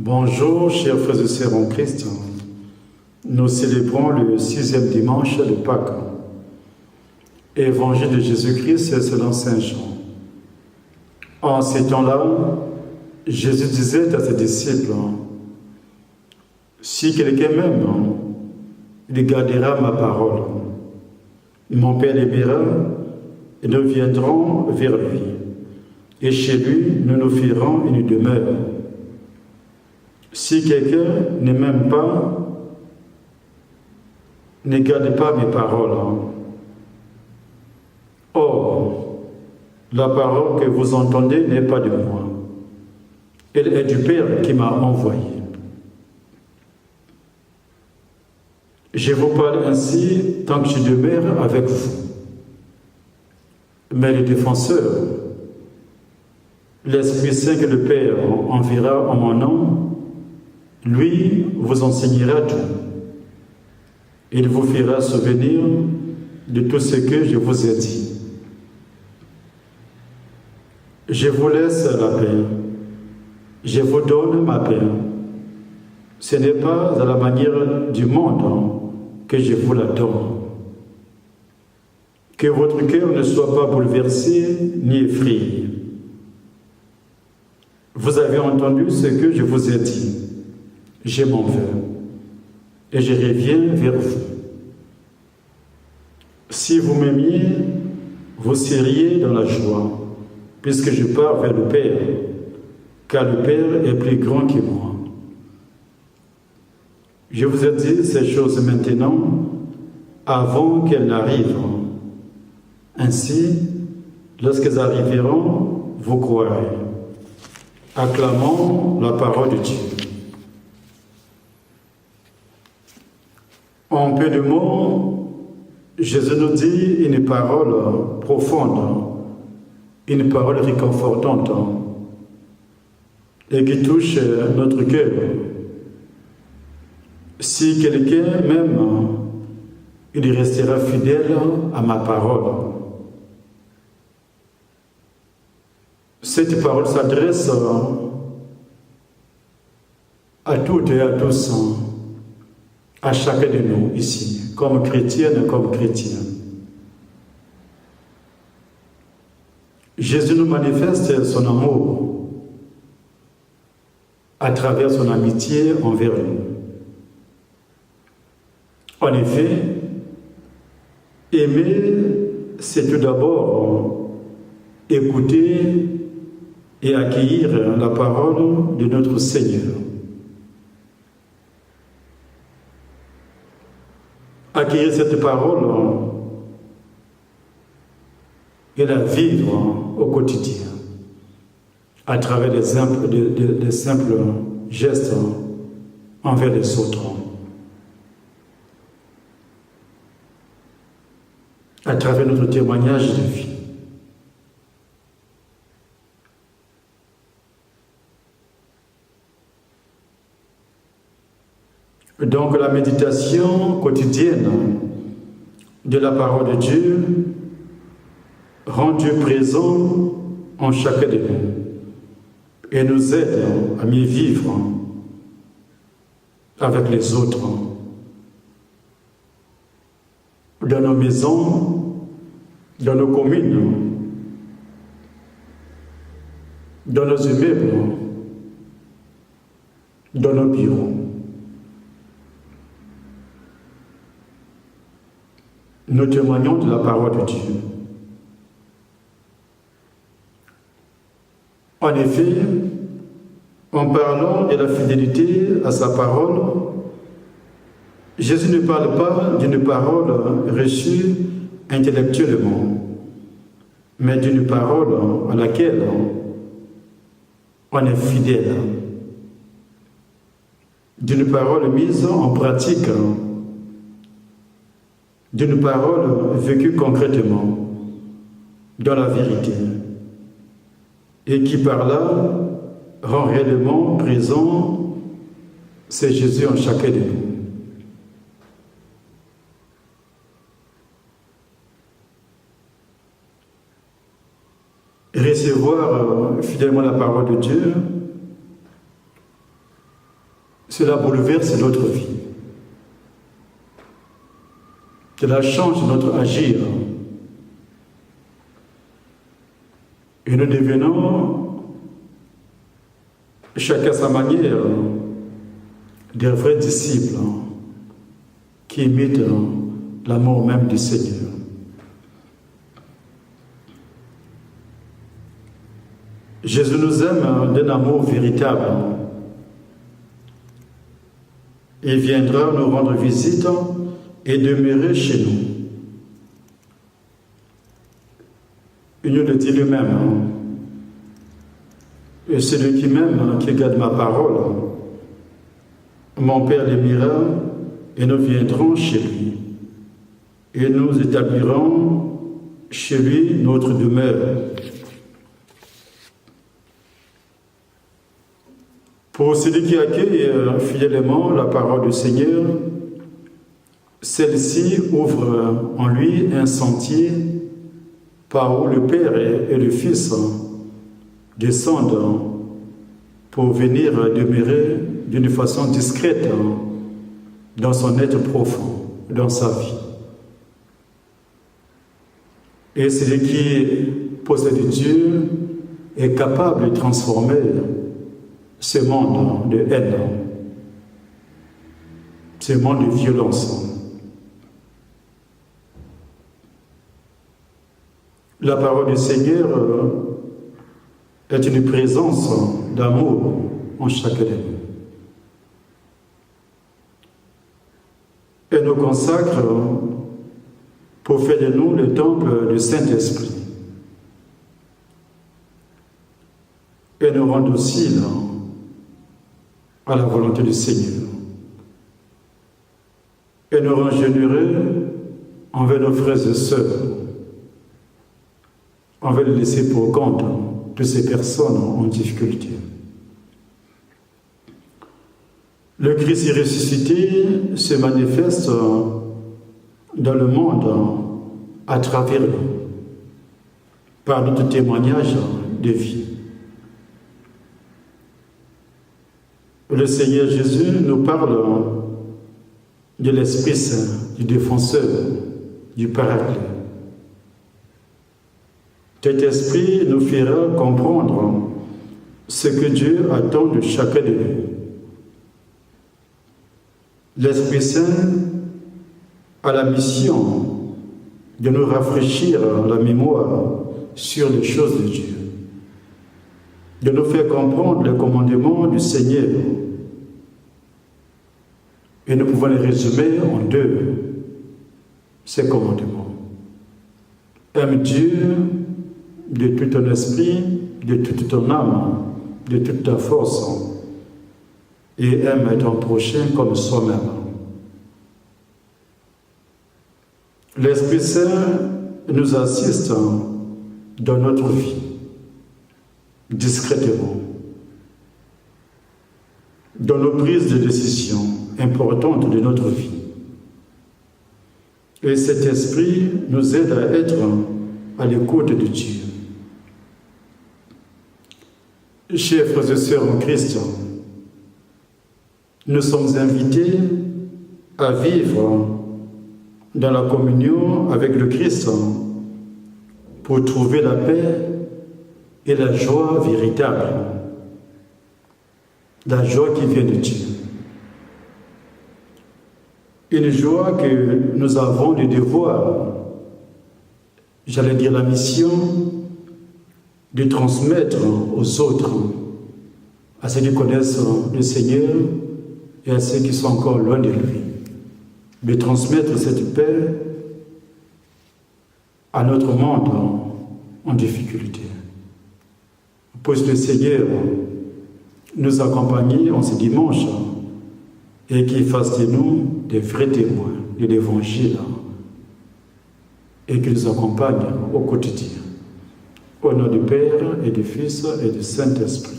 Bonjour, chers frères et sœurs en Christ. Nous célébrons le 6e dimanche de Pâques. Évangile de Jésus-Christ selon Saint Jean. En ces temps-là, Jésus disait à ses disciples, « Si quelqu'un m'aime, il gardera ma parole. Mon Père l'aimera et nous viendrons vers lui. Et chez lui, nous nous ferons une demeure. Si quelqu'un ne m'aime pas, ne garde pas mes paroles. Or, la parole que vous entendez n'est pas de moi. Elle est du Père qui m'a envoyé. Je vous parle ainsi tant que je demeure avec vous. Mais le défenseur, l'Esprit Saint que le Père enverra en mon nom, lui vous enseignera tout. Il vous fera souvenir de tout ce que je vous ai dit. Je vous laisse la paix. Je vous donne ma paix. Ce n'est pas à la manière du monde que je vous la donne. Que votre cœur ne soit pas bouleversé ni effrayé. Vous avez entendu ce que je vous ai dit. Je m'en vais et je reviens vers vous. Si vous m'aimiez, vous seriez dans la joie, puisque je pars vers le Père, car le Père est plus grand que moi. Je vous ai dit ces choses maintenant, avant qu'elles n'arrivent. Ainsi, lorsqu'elles arriveront, vous croirez. Acclamons la parole de Dieu. En peu de mots, Jésus nous dit une parole profonde, une parole réconfortante et qui touche notre cœur. Si quelqu'un m'aime, il restera fidèle à ma parole. Cette parole s'adresse à toutes et à tous, à chacun de nous ici, comme chrétiennes, comme chrétiens. Jésus nous manifeste son amour à travers son amitié envers nous. En effet, aimer, c'est tout d'abord écouter et accueillir la parole de notre Seigneur. Accueillir cette parole et la vivre au quotidien à travers des simples gestes envers les autres, à travers notre témoignage de vie. Donc la méditation quotidienne de la parole de Dieu rend Dieu présent en chacun de nous et nous aide à mieux vivre avec les autres, dans nos maisons, dans nos communes, dans nos immeubles, dans nos bureaux. Nous témoignons de la parole de Dieu. En effet, en parlant de la fidélité à sa parole, Jésus ne parle pas d'une parole reçue intellectuellement, mais d'une parole à laquelle on est fidèle, d'une parole mise en pratique, d'une parole vécue concrètement dans la vérité et qui par là rend réellement présent c'est Jésus en chacun de nous. Recevoir fidèlement la parole de Dieu cela bouleverse notre vie. Cela change notre agir. Et nous devenons, chacun à sa manière, des vrais disciples qui imitent l'amour même du Seigneur. Jésus nous aime d'un amour véritable. Il viendra nous rendre visite et demeurer chez nous. Il nous le dit lui-même. Et celui qui m'aime, qui garde ma parole, mon Père l'aimera et nous viendrons chez lui. Et nous établirons chez lui notre demeure. Pour celui qui accueille fidèlement la parole du Seigneur, celle-ci ouvre en lui un sentier par où le Père et le Fils descendent pour venir demeurer d'une façon discrète dans son être profond, dans sa vie. Et celui qui possède Dieu est capable de transformer ce monde de haine, ce monde de violence. La parole du Seigneur est une présence d'amour en chacun de nous. Elle nous consacre pour faire de nous le temple du Saint-Esprit. Elle nous rend dociles à la volonté du Seigneur. Et nous rend généreux envers nos frères et sœurs. On veut les laisser pour compte de ces personnes en difficulté. Le Christ ressuscité se manifeste dans le monde à travers nous, par notre témoignage de vie. Le Seigneur Jésus nous parle de l'Esprit Saint, du défenseur, du Paraclet. Cet esprit nous fera comprendre ce que Dieu attend de chacun de nous. L'Esprit Saint a la mission de nous rafraîchir la mémoire sur les choses de Dieu, de nous faire comprendre le commandement du Seigneur. Et nous pouvons les résumer en deux, ces commandements. Aime Dieu de tout ton esprit, de toute ton âme, de toute ta force, et aime ton prochain comme soi-même. L'Esprit Saint nous assiste dans notre vie, discrètement, dans nos prises de décision importantes de notre vie. Et cet esprit nous aide à être à l'écoute de Dieu. Chers frères et sœurs en Christ, nous sommes invités à vivre dans la communion avec le Christ pour trouver la paix et la joie véritable, la joie qui vient de Dieu. Une joie que nous avons le devoir, j'allais dire la mission, de transmettre aux autres, à ceux qui connaissent le Seigneur et à ceux qui sont encore loin de lui, de transmettre cette paix à notre monde en difficulté. Puisse le Seigneur nous accompagner en ce dimanche et qu'il fasse de nous des vrais témoins de l'Évangile et qu'il nous accompagne au quotidien. Au nom du Père et du Fils et du Saint-Esprit.